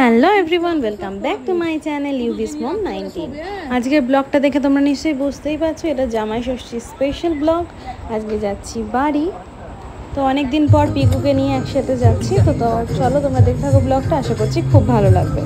Hello everyone, welcome back to my channel ইউভিস মম 19। আজকের ব্লগটা দেখে তোমরা নিশ্চয়ই বুঝতেই পারছো এটা জামাই ষষ্ঠীর স্পেশাল ব্লগ। আজকে যাচ্ছি বাড়ি, তো অনেক দিন পর পিকুকে নিয়ে একসাথে যাচ্ছি। তো চলো তোমরা দেখতে থাকো ব্লগটা, আশা করছি খুব ভালো লাগবে।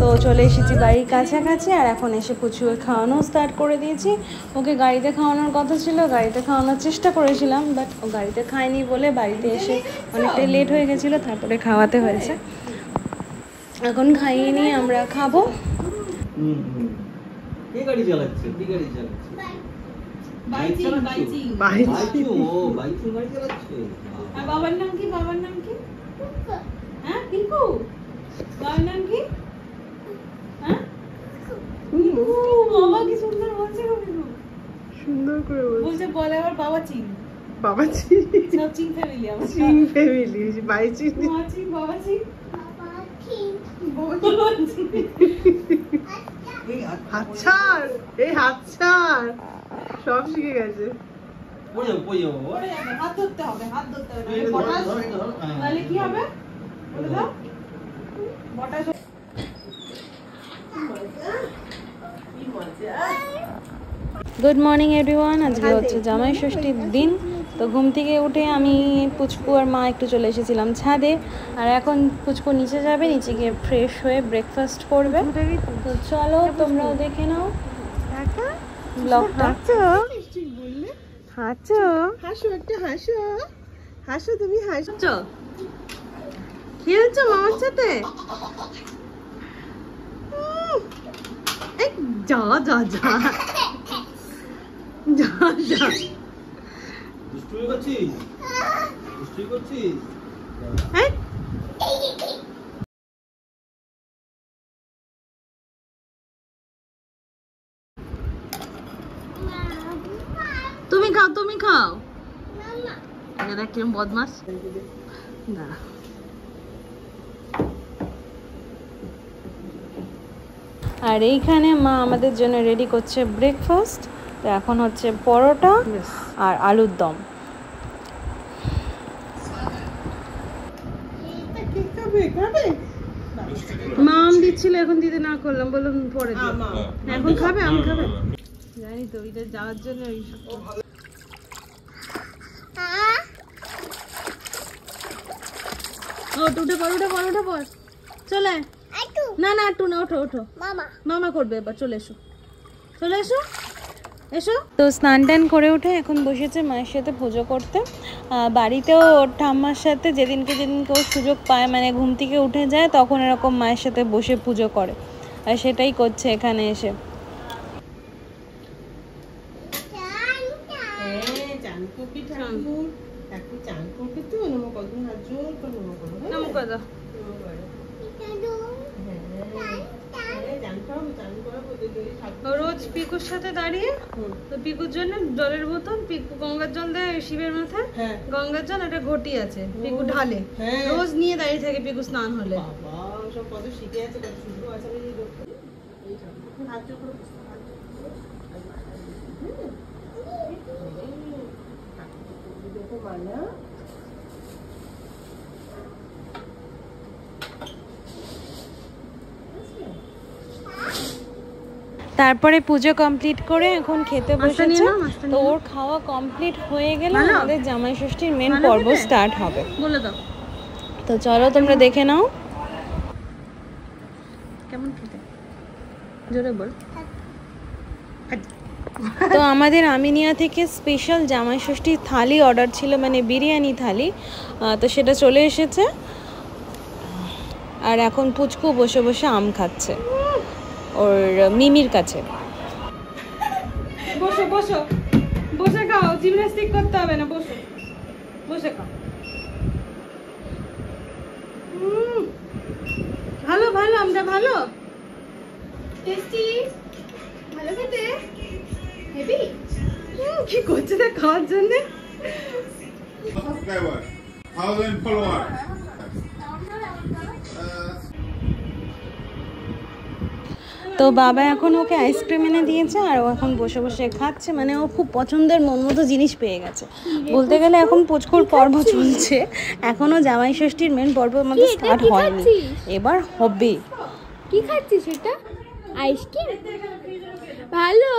তো চলে এসেছি বাড়ির কাছাকাছি, আর এখন এসে পুচুকে খাওয়ানো স্টার্ট করে দিয়েছি। ওকে গাড়িতে খাওয়ানোর কথা ছিল, গাড়িতে খাওয়ানোর চেষ্টা করেছিলাম, বাট ও গাড়িতে খায়নি বলে বাড়িতে এসে অনেকটাই লেট হয়ে গেছিলো, তারপরে খাওয়াতে হয়েছে। এখন খাইয়ে নিয়ে আমরা খাবো। বাবার নাম কি? বাবার নাম কি? হ্যাঁ পিকু। বাবার নাম কি? হ্যাঁ পিকু। বাবা কি সুন্দর বলছে গো পিকু, সুন্দর করে বলছে। বলে আবার বাবা চিন। বাবা চিন, সব চিন ফ্যামিলি। আমার চিন ফ্যামিলি, বাই চিন, মা চিন, বাবা চিন, বাবা চিন, বাবা চিন। এই হাত ছাড়, এই হাত ছাড়, সব শিখে গেছে। হাত ধরতে হবে, হাত ধরতে হবে, তাহলে কি হবে? বলে দাও। গুড মর্নিং এভরিওয়ান, আজকে হচ্ছে জামাই ষষ্ঠীর দিন। তো ঘুম থেকে উঠে আমি, পুচকু আর মা একটু চলে এসেছিলাম ছাদে, আর এখন পুচকু নিচে যাবে, নিচে গিয়ে ফ্রেশ হয়ে ব্রেকফাস্ট করবে। তো চলো তোমরাও দেখে নাও ব্লগটা। হাসো, হাসো, একটা হাসো, হাসো, তুমি হাসছো, খেলছো মামার সাথে। যা যা যা যা যা, দুষ্টুমি করছিস, দুষ্টুমি করছিস। তুমি খাও, তুমি খাও। দেখ কিরম বদমাস। দাঁড়া, আর এইখানে মা আমাদের জন্য রেডি করছে ব্রেকফাস্ট। তো এখন হচ্ছে পরোটা আর আলুর দম। মা আম দিচ্ছিল, এখন দিতে না করলাম, বললাম পরে দিও। এখন খাবে, আম খাবে। জানি তো এটা যাওয়ার জন্য উঠে পড়, উঠে পড়, উঠে পড়, চলে। না না একটু না, ওঠো ওঠো, মামা মামা করবে এবার। চলে এসো, চলে এসো, এসো। তো স্নান টান করে উঠে এখন বসেছে মায়ের সাথে পুজো করতে। বাড়িতেও ওর ঠাম্মার সাথে যেদিনকে ও সুযোগ পায়, মানে ঘুম থেকে উঠে যায়, তখন এরকম মায়ের সাথে বসে পুজো করে, আর সেটাই করছে এখানে এসে। রোজ পিকুর সাথে দাঁড়িয়ে, তো পিকুর জন্য জলের বোতল, পিকু গঙ্গার জল দেয় শিবের মাথায়, গঙ্গার জল একটা ঘটি আছে, পিকু ঢালে, রোজ নিয়ে দাঁড়িয়ে থাকে পিকু স্নান হলে। সব কত শিখে আছে, কত সুন্দর আছে। তারপরে পুজো কমপ্লিট করে এখন খেতে বসেছে। তো ওর খাওয়া কমপ্লিট হয়ে গেলে আমাদের জামাই ষষ্ঠীর মেন পর্ব স্টার্ট হবে। বলে দাও। তো চলো তোমরা দেখে নাও। কেমন খেতে, জোরে বল। তো আমাদের আমিনিয়া থেকে স্পেশাল জামাই ষষ্ঠীর থালি অর্ডার ছিল, মানে বিরিয়ানি থালি। তো সেটা চলে এসেছে, আর এখন পুচকু বসে বসে আম খাচ্ছে ওর মিমির কাছে। বসো বসো, বসে খাও, জিমন্যাস্টিক করতে হবে না, বসো বসে খাও। ভালো ভালো, আমরা ভালো, টেস্টি, ভালো খেতে, হেভি। কি করছে না খাওয়ার জন্য? তো বাবা এখন ওকে আইসক্রিম এনে দিয়েছে আর ও এখন বসে বসে খাচ্ছে, মানে ও খুব পছন্দের মন মতো জিনিস পেয়ে গেছে বলতে গেলে। এখন পুচকুর পর্ব চলছে, এখনো জামাই ষষ্ঠীর মেন পর্ব আমাদের স্টার্ট হয়নি, এবার হবে। কি খাচ্ছিস এটা? আইসক্রিম? ভালো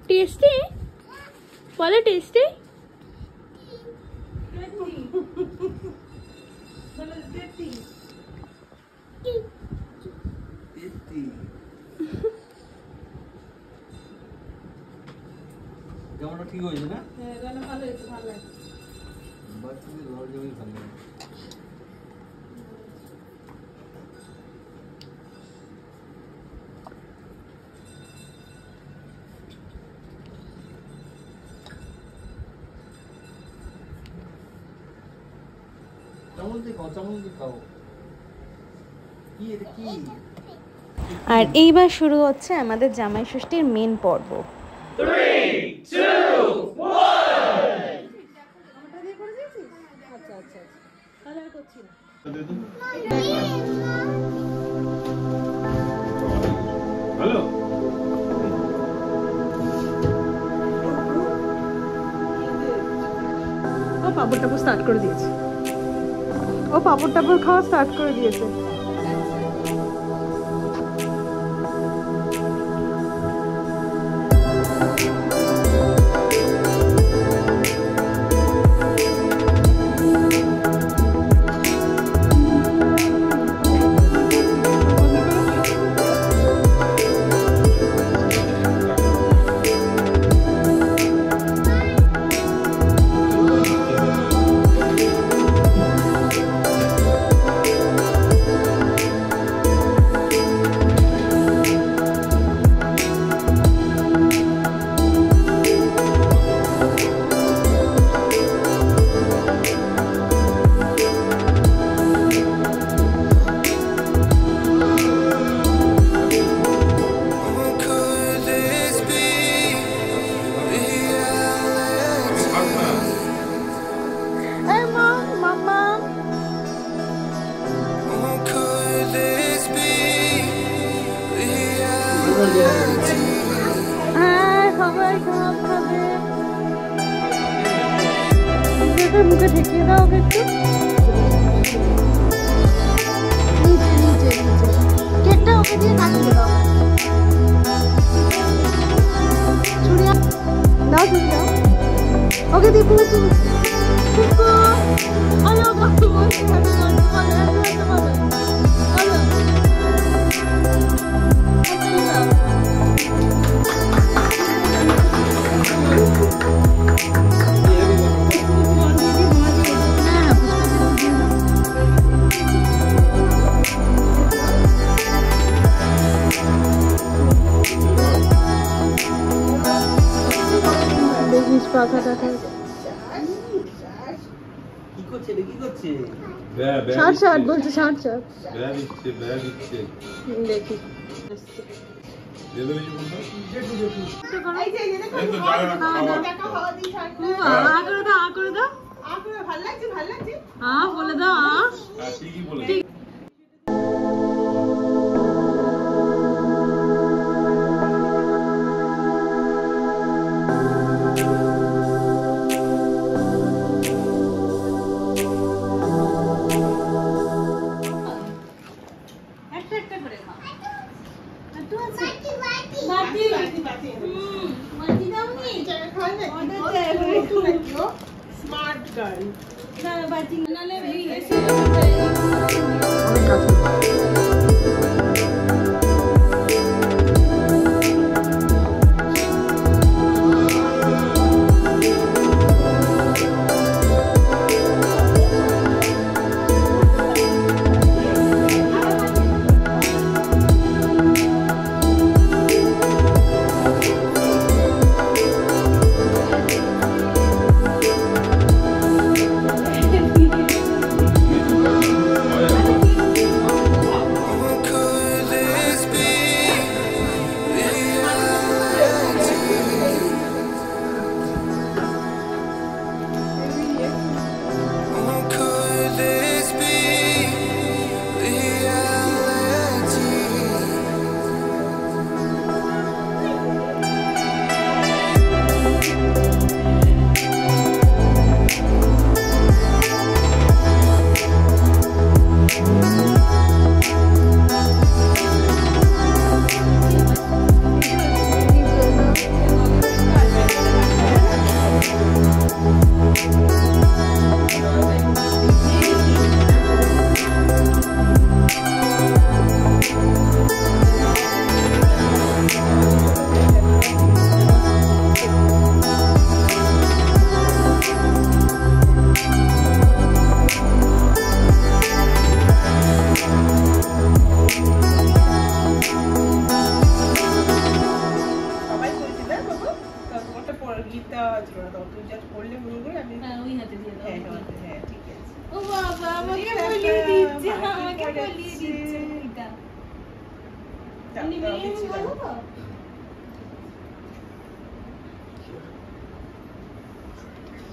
টেস্টি? বলো টেস্টি? কেমনটা ঠিক হয়েছে না? হ্যাঁ, গানা ভালো হয়েছে, ভালো লাগে। বাচ্চাদের ভালো লাগে, ভালো লাগে। আর এইবার শুরু হচ্ছে আমাদের জামাই ষষ্ঠীর মেন পর্ব। হ্যালো, ও পাপড় টাপড় স্টার্ট করে দিয়েছে, ও পাপড় টাপড় খাওয়া স্টার্ট করে দিয়েছে। মুখে ঠেকিয়ে দাও একটু, নিচে নিচে নিচে কেকটা ওকে দিয়ে কাটিয়ে দাও, ছুরি দাও, ছুরি দাও ওকে দিয়ে পুরো হ্যালো বলো পাখা টাকা কি করছে রে, কি করছে? শার্ট শার্ট বলছে, শার্ট শার্ট দিচ্ছে দেখি বলে দাও ঠিকই বলে। Smart girl.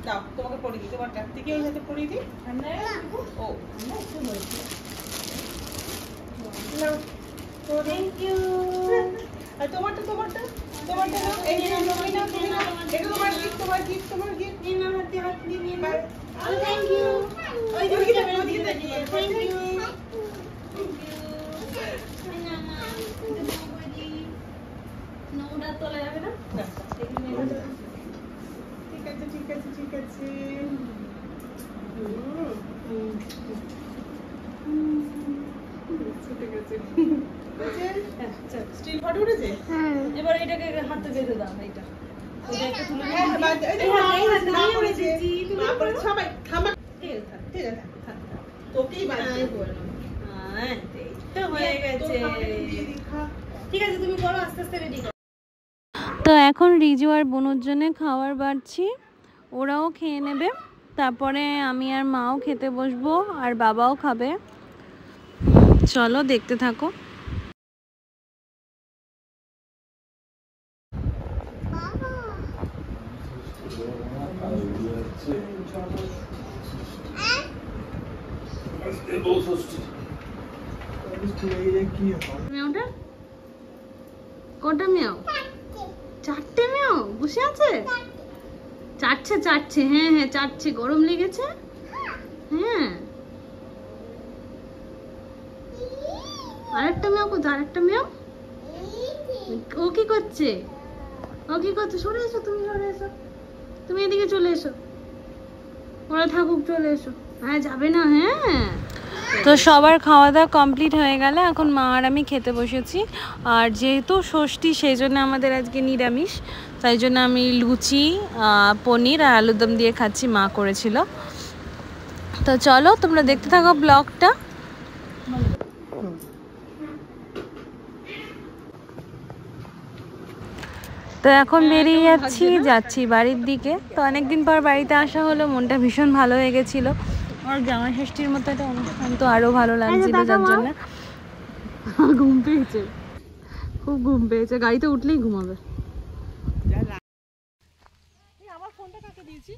দাও তোমাকে পড়িয়ে দিই, তোমার কাছ থেকে ওই হাতে পড়িয়ে দিই। ও থ্যাংক ইউ। আর তোমারটা তোমারটা তোমারটা নাও, এই যে নাও, তুমি নাও, তুমি নাও, এটা তোমার গিফট, তোমার গিফট, তোমার গিফট। নিয়ে নাও, হাতে হাত দিয়ে নিয়ে নাও। Thank you. ওই যে ওইদিকে তাকিয়ে, থ্যাংক ইউ। নোটা তোলা যাবে না? ঠিক আছে ঠিক আছে ঠিক আছে। ঠিক আছে। স্টিল ফটো উঠেছে? এবার এটাকে হাতে বেঁধে দাও, এইটা এটা একটা তুলে হ্যাঁ, নিয়ে বাদ- এই যে এই হাতে মা পড়েছে, মা পড়েছে, সবাই থামা। ঠিক আছে, থাক। ঠিক আছে, থাক, থাক। তোকেই বাঁধতে বললাম। হ্যাঁ, তো হয়ে গেছে। ঠিক আছে, তুমি করো, আস্তে আস্তে রেডি করো। তো এখন রিজু আর বনুর জন্য খাবার বাড়ছি, ওরাও খেয়ে নেবে, তারপরে আমি আর মাও খেতে বসবো আর বাবাও খাবে। চলো দেখতে থাকো। মেয়াওটা কটা মেয়াও? চারটে মেয়াও বসে আছে, চাটছে চাটছে, হ্যাঁ হ্যাঁ চাটছে, গরম লেগেছে। হ্যাঁ, আরেকটা মেয়াও কোথায়? আরেকটা মেয়াও ও কি করছে? ও কি করছে? সরে এসো, তুমি সরে এসো, তুমি এদিকে চলে এসো, ওরা থাকুক, চলে এসো। হ্যাঁ, যাবে না। হ্যাঁ, তো সবার খাওয়া দাওয়া কমপ্লিট হয়ে গেল, এখন মা আর আমি খেতে বসেছি। আর যেহেতু ষষ্ঠী, সেই জন্য আমাদের আজকে নিরামিষ, তাই জন্য আমি লুচি, পনির আর আলুদম দিয়ে খাচ্ছি, মা করেছিল। তো চলো তোমরা দেখতে থাকো ব্লগটা। তো এখন বেরিয়ে যাচ্ছি বাড়ির দিকে। তো অনেকদিন পর বাড়িতে আসা হলো, মনটা ভীষণ ভালো হয়ে গেছিলো। আর জামাই ষষ্ঠীর মতো একটা অনুষ্ঠান তো আরো ভালো লাগছিল, যার জন্য ঘুম পেয়েছে, খুব ঘুম পেয়েছে, গাড়িতে উঠলেই ঘুমাবে। আমার ফোনটা কাকে দিয়েছি?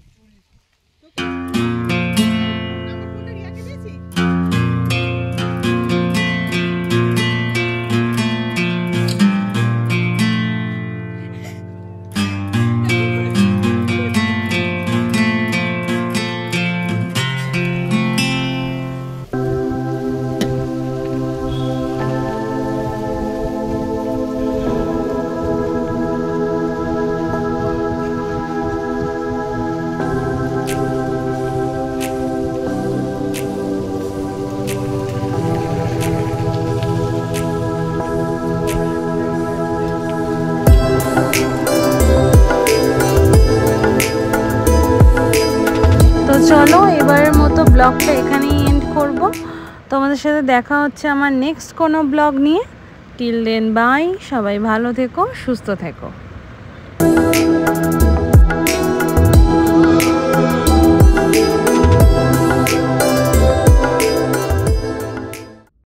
চলো এবারের মতো ব্লগটা এখানেই এন্ড করব। তোমাদের সাথে দেখা হচ্ছে আমার নেক্সট কোনো ব্লগ নিয়ে। টিল দেন বাই, সবাই ভালো থেকো, সুস্থ থেকো।